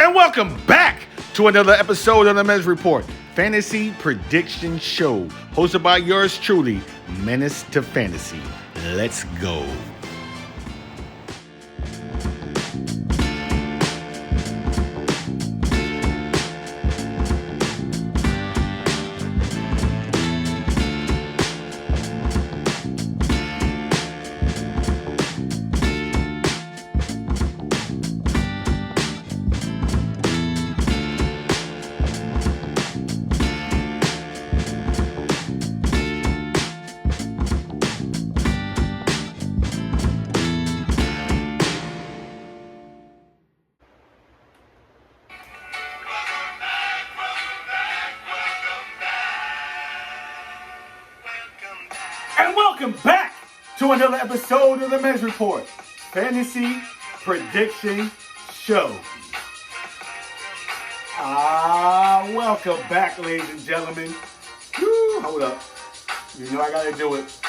And welcome back to another episode of the Menace Report, Fantasy Prediction Show, hosted by yours truly, Menace to Fantasy. Let's go. And welcome back to another episode of the Menace Report, Fantasy Prediction Show. Welcome back, ladies and gentlemen. Woo, hold up. You know I gotta do it.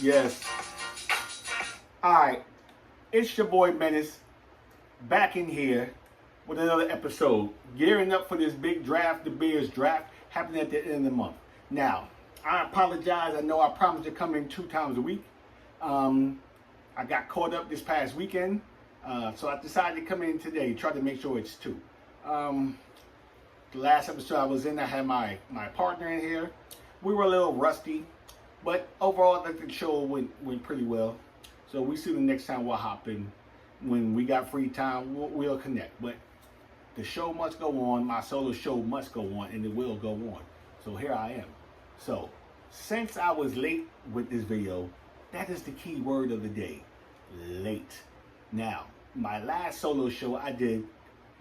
Yes. Alright, it's your boy Menace, back in here with another episode, gearing up for this big draft, the Bears draft, happening at the end of the month. Now, I apologize. I know I promised to come in 2 times a week. I got caught up this past weekend, so I decided to come in today, try to make sure it's 2. The last episode I was in, I had my partner in here. We were a little rusty, but overall, I think the show went pretty well. So we see the next time we'll hop in. When we got free time, we'll connect. But the show must go on. My solo show must go on, and it will go on. So here I am. So, since I was late with this video, that is the key word of the day, late. Now, my last solo show, I did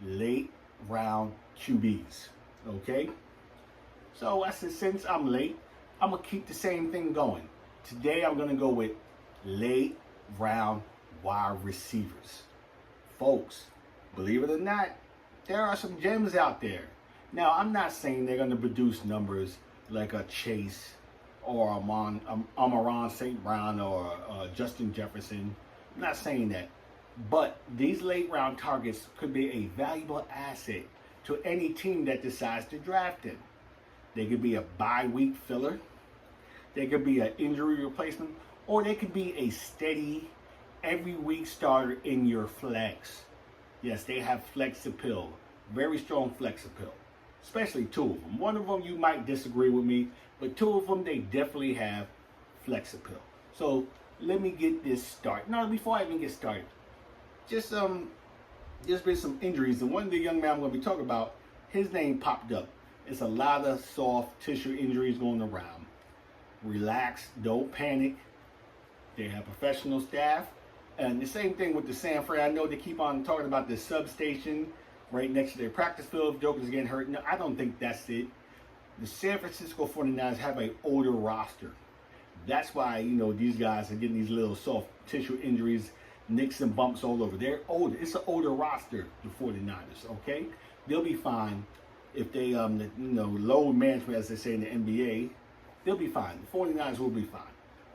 late round QBs, okay? So I said, since I'm late, I'm gonna keep the same thing going. Today, I'm gonna go with late round wide receivers. Folks, believe it or not, there are some gems out there. Now, I'm not saying they're gonna produce numbers like a Chase or Amon St. Brown or Justin Jefferson. I'm not saying that. But these late round targets could be a valuable asset to any team that decides to draft them. They could be a bye week filler. They could be an injury replacement. Or they could be a steady, every week starter in your flex. Yes, they have flex appeal. Very strong flex appeal. Especially 2 of them. One of them you might disagree with me, but 2 of them they definitely have flex appeal. So let me get this started. No, before I even get started, just been some injuries, and one of the young men I'm going to be talking about, his name popped up. It's a lot of soft tissue injuries going around. Relax, don't panic. They have professional staff, and the same thing with the San Fran. I know they keep on talking about the substation right next to their practice field. Jokers getting hurt. No, I don't think that's it. The San Francisco 49ers have an older roster. That's why, these guys are getting these little soft tissue injuries, nicks and bumps all over. They're older. It's an older roster, the 49ers, okay? They'll be fine if they, load management, as they say in the NBA, they'll be fine. The 49ers will be fine.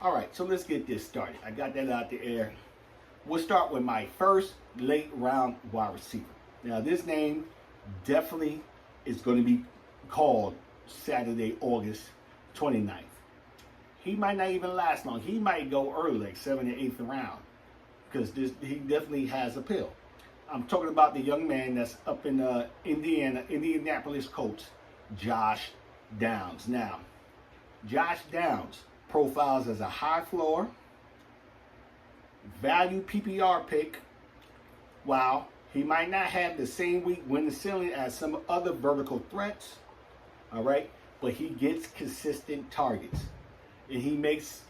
All right, so let's get this started. I got that out the air. We'll start with my first late round wide receiver. Now, this name definitely is going to be called Saturday, August 29th. He might not even last long. He might go early, like 7th or 8th round, because he definitely has appeal. I'm talking about the young man that's up in Indianapolis Colts, Josh Downs. Now, Josh Downs profiles as a high floor, value PPR pick. Wow. He might not have the same week win the ceiling as some other vertical threats, all right? But he gets consistent targets. And he makes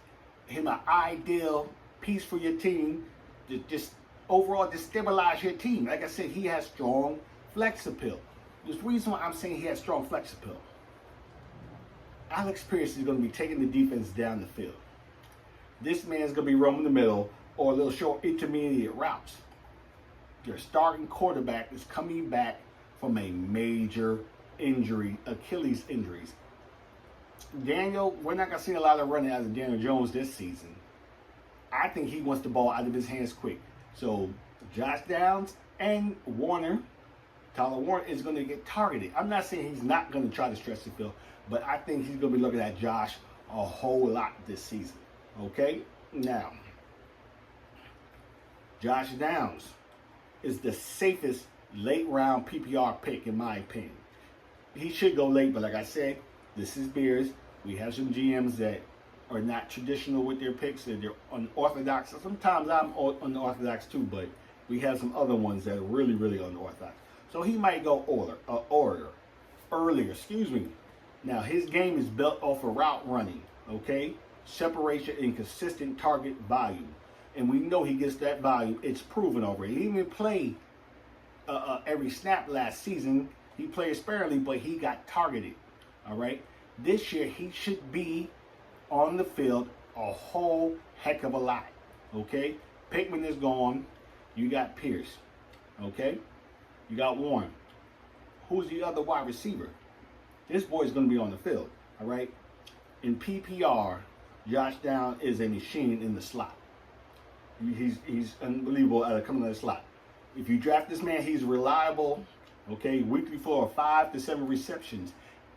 him an ideal piece for your team to just overall destabilize your team. Like I said, he has strong flex appeal. There's the reason why I'm saying he has strong flex appeal. Alex Pierce is going to be taking the defense down the field. This man's going to be roaming the middle or a little short intermediate routes. Your starting quarterback is coming back from a major injury, Achilles injuries. Daniel, we're not going to see a lot of running out of Daniel Jones this season. I think he wants the ball out of his hands quick. So Josh Downs And Tyler Warner is going to get targeted. I'm not saying he's not going to try to stretch the field, but I think he's going to be looking at Josh a whole lot this season. Okay? Now, Josh Downs is the safest late round PPR pick in my opinion. He should go late, but like I said, this is Bears. We have some GMs that are not traditional with their picks, and they're unorthodox. Sometimes I'm unorthodox too, but we have some other ones that are really, really unorthodox. So he might go earlier. Now, his game is built off of route running, okay? Separation and consistent target volume. And we know he gets that volume. It's proven already. He didn't play every snap last season. He played sparingly, but he got targeted, all right? This year, he should be on the field a whole heck of a lot, okay? Pittman is gone. You got Pierce, okay? You got Warren. Who's the other wide receiver? This boy's going to be on the field, all right? In PPR, Josh Downs is a machine in the slot. He's unbelievable at coming in the slot. If you draft this man, he's reliable, okay? Weekly for 5 to 7 receptions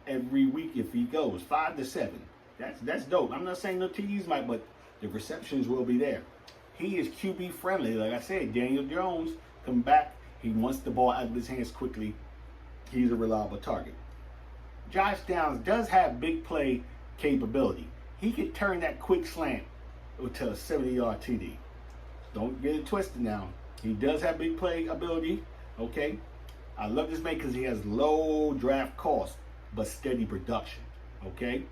every week if he goes. 5 to 7. That's dope. I'm not saying no TDs might, but the receptions will be there. He is QB friendly. Like I said, Daniel Jones come back. He wants the ball out of his hands quickly. He's a reliable target. Josh Downs does have big play capability. He could turn that quick slant to a 70-yard TD. Don't get it twisted now. He does have big play ability, okay? I love this man because he has low draft cost, but steady production, okay?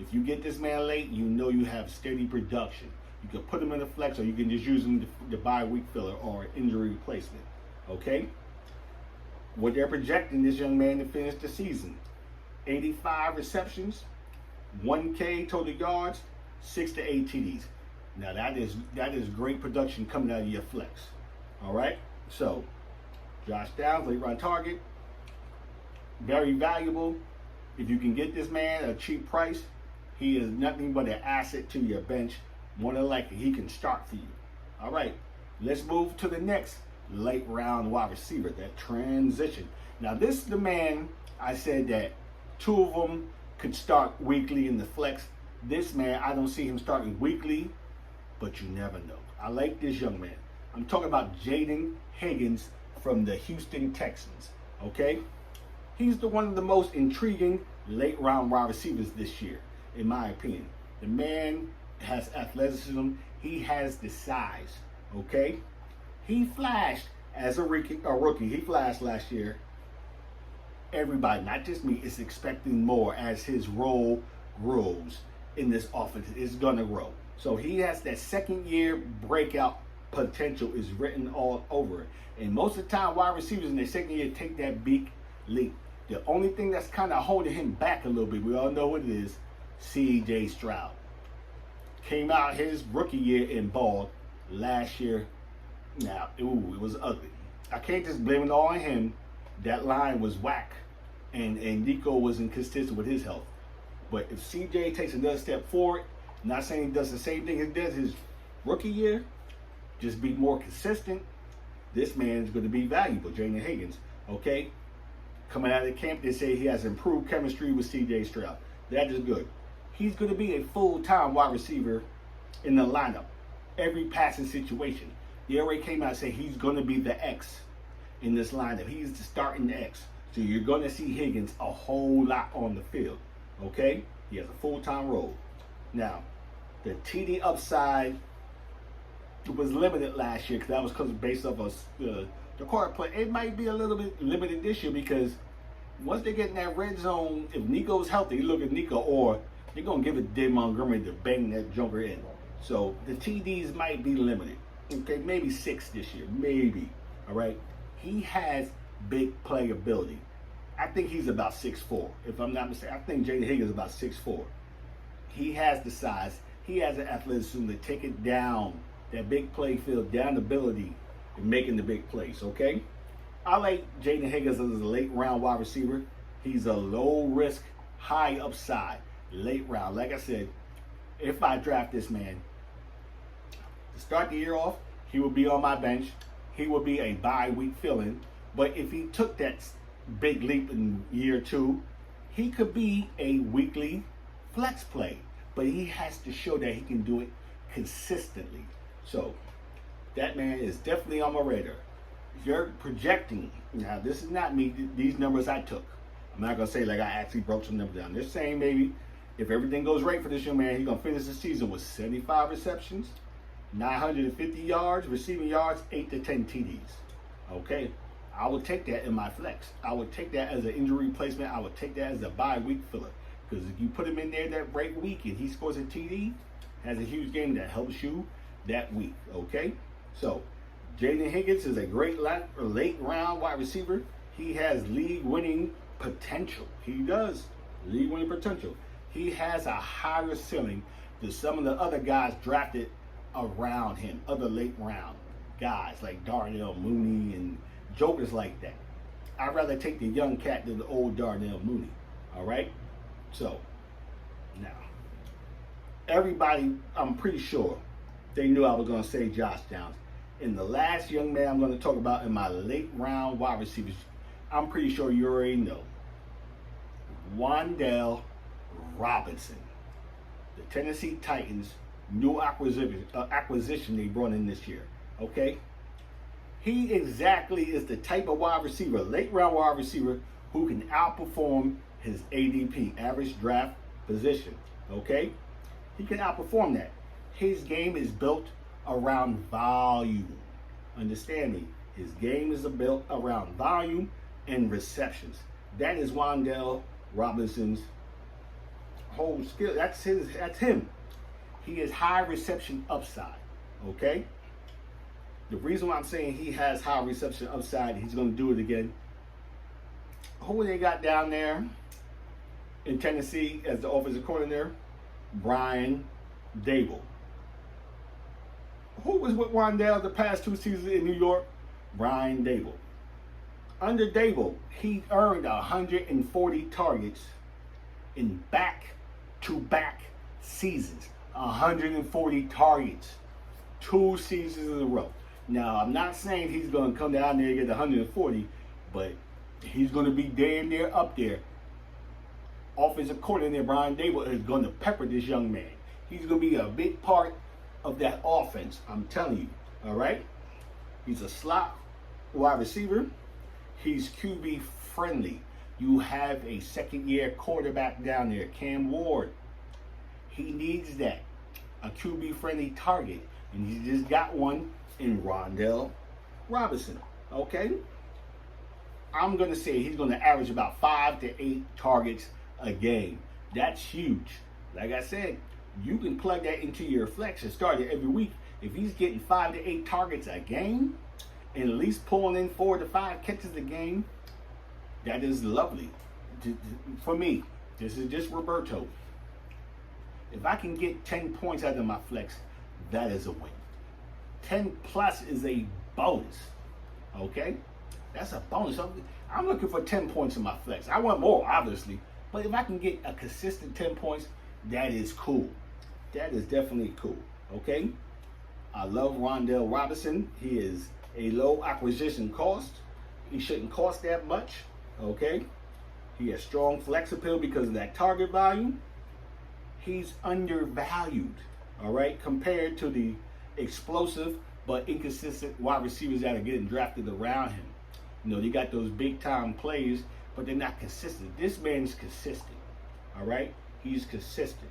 If you get this man late, you know you have steady production. You can put him in a flex, or you can just use him to buy a week filler or injury replacement, okay? What they're projecting this young man to finish the season: 85 receptions, 1K total yards, 6 to 8 TDs. Now that is great production coming out of your flex. All right. So Josh Downs, late round target, very valuable. If you can get this man at a cheap price, he is nothing but an asset to your bench. More than likely, he can start for you. All right. Let's move to the next late round wide receiver, that transition. Now this is the man I said that 2 of them could start weekly in the flex. This man, I don't see him starting weekly, but you never know. I like this young man. I'm talking about Jaden Higgins from the Houston Texans, okay? He's one of the most intriguing late round wide receivers this year, in my opinion. The man has athleticism. He has the size, okay? He flashed as a rookie. He flashed last year. Everybody, not just me, is expecting more as his role grows in this offense. It's going to grow. So he has that second year breakout potential is written all over it. And most of the time, wide receivers in their second year take that big leap. The only thing that's kind of holding him back a little bit, we all know what it is, C.J. Stroud. Came out his rookie year and balled last year. Now, it was ugly. I can't just blame it all on him. That line was whack. And Nico was inconsistent with his health. But if CJ takes another step forward, not saying he does the same thing he did his rookie year, just be more consistent, this man is going to be valuable, Jaden Higgins, okay? Coming out of camp, they say he has improved chemistry with C.J. Stroud. That is good. He's going to be a full-time wide receiver in the lineup, every passing situation. They already came out and said he's going to be the X in this lineup. He's the starting X. So you're going to see Higgins a whole lot on the field, okay? He has a full-time role. Now, the TD upside was limited last year because that was based off of the quarter play. It might be a little bit limited this year because once they get in that red zone, if Nico's healthy, you look at Nico, or they're going to give it to Dave Montgomery to bang that junker in. So the TDs might be limited. Okay, maybe 6 this year, maybe. All right. He has big playability. I think he's about 6'4". If I'm not mistaken, I think Jaden Higgins is about 6'4". He has the size. He has the athleticism to take it down, that big play field, down the ability in making the big plays, okay? I like Jaden Higgins as a late round wide receiver. He's a low risk, high upside, late round. Like I said, if I draft this man, to start the year off, he will be on my bench. he would be a bye week fill-in. But if he took that big leap in year 2, he could be a weekly flex play. But he has to show that he can do it consistently. So that man is definitely on my radar. You're projecting. Now, this is not me. These numbers I took. I'm not going to say like I actually broke some numbers down. They're saying maybe if everything goes right for this young man, he's going to finish the season with 75 receptions, 950 yards, receiving yards, 8 to 10 TDs. Okay? I would take that in my flex. I would take that as an injury replacement. I would take that as a bye week filler. Because if you put him in there that right week and he scores a TD, has a huge game that helps you that week. Okay? So, Jaden Higgins is a great late round wide receiver. He has league-winning potential. He does. League-winning potential. He has a higher ceiling than some of the other guys drafted around him, other late round guys like Darnell Mooney and jokers like that. I'd rather take the young cat than the old Darnell Mooney. All right? So, now, everybody, I'm pretty sure, they knew I was going to say Josh Downs. And the last young man I'm going to talk about in my late round wide receivers, I'm pretty sure you already know. Wan'Dale Robinson. The Tennessee Titans' new acquisition they brought in this year. Okay? He exactly is the type of wide receiver, late round wide receiver, who can outperform his ADP, average draft position. Okay? He can outperform that. His game is built around volume. Understand me. His game is built around volume and receptions. That is Wan'Dale Robinson's whole skill. That's him. He has high reception upside. Okay? The reason why I'm saying he has high reception upside, he's going to do it again. Who they got down there in Tennessee as the offensive coordinator? Brian Daboll. Who was with Wan'Dale the past 2 seasons in New York? Brian Daboll. Under Daboll, he earned 140 targets in back-to-back seasons. 140 targets. 2 seasons in a row. Now, I'm not saying he's going to come down there and get 140, but he's going to be damn near up there. Offensive coordinator Brian Daboll is going to pepper this young man. He's going to be a big part of that offense, I'm telling you. All right? He's a slot wide receiver. He's QB friendly. You have a second-year quarterback down there, Cam Ward. He needs that, a QB-friendly target, and he just got one in Wan'Dale Robinson. Okay? I'm going to say he's going to average about 5 to 8 targets a game. That's huge. Like I said, you can plug that into your flex and start it every week. If he's getting 5 to 8 targets a game and at least pulling in 4 to 5 catches a game, that is lovely. For me, this is just Roberto. If I can get 10 points out of my flex, that is a win. 10 plus is a bonus. Okay? That's a bonus. I'm looking for 10 points in my flex. I want more, obviously. But if I can get a consistent 10 points, that is cool. That is definitely cool. Okay? I love Wan'Dale Robinson. He is a low acquisition cost. He shouldn't cost that much. Okay? He has strong flex appeal because of that target volume. He's undervalued. All right? Compared to the explosive but inconsistent wide receivers that are getting drafted around him. You know, you got those big time plays, but they're not consistent. This man is consistent. All right? He's consistent.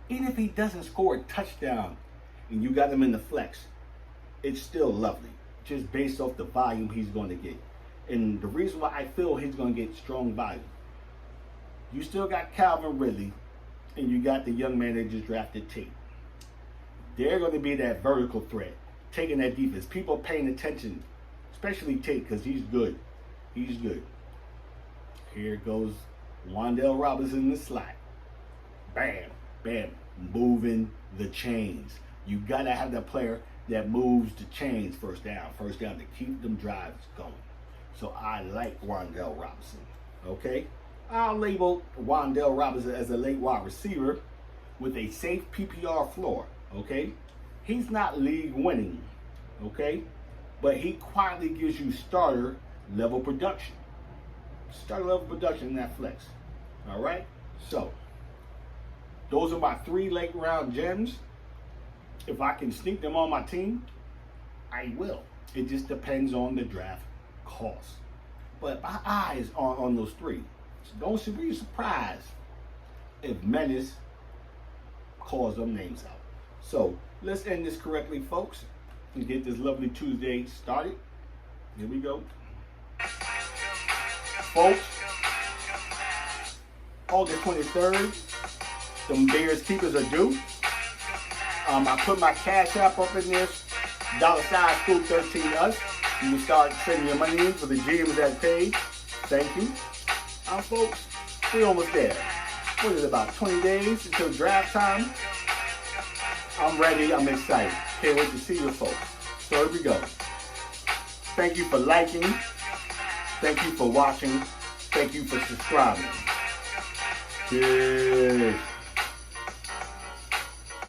Even if he doesn't score a touchdown and you got him in the flex, it's still lovely, just based off the volume he's going to get. And the reason why I feel he's going to get strong volume, you still got Calvin Ridley, and you got the young man that just drafted Tate. They're going to be that vertical threat, taking that defense. People paying attention, especially Tate, because he's good. He's good. Here goes Wan'Dale Robinson in the slot. Bam, bam, moving the chains. You got to have that player that moves the chains first down to keep them drives going. So I like Wan'Dale Robinson. Okay? I'll label Wan'Dale Robinson as a late wide receiver with a safe PPR floor. Okay? He's not league winning, okay? But he quietly gives you starter level production. Starter level production in that flex. All right? So, those are my 3 late round gems. If I can sneak them on my team, I will. It just depends on the draft cost. But my eyes are on those 3. So don't be surprised if Menace calls them names out. So let's end this correctly, folks, and get this lovely Tuesday started. Here we go. Folks, August 23rd, the Bears keepers are due. I put my Cash App up in there, $Scoop13 us. You can start sending your money in for the GMs that paid. Thank you. Folks, we're almost there. What is it, about 20 days until draft time? I'm ready. I'm excited. Can't wait to see you folks. So here we go. Thank you for liking. Thank you for watching. Thank you for subscribing. Cheers.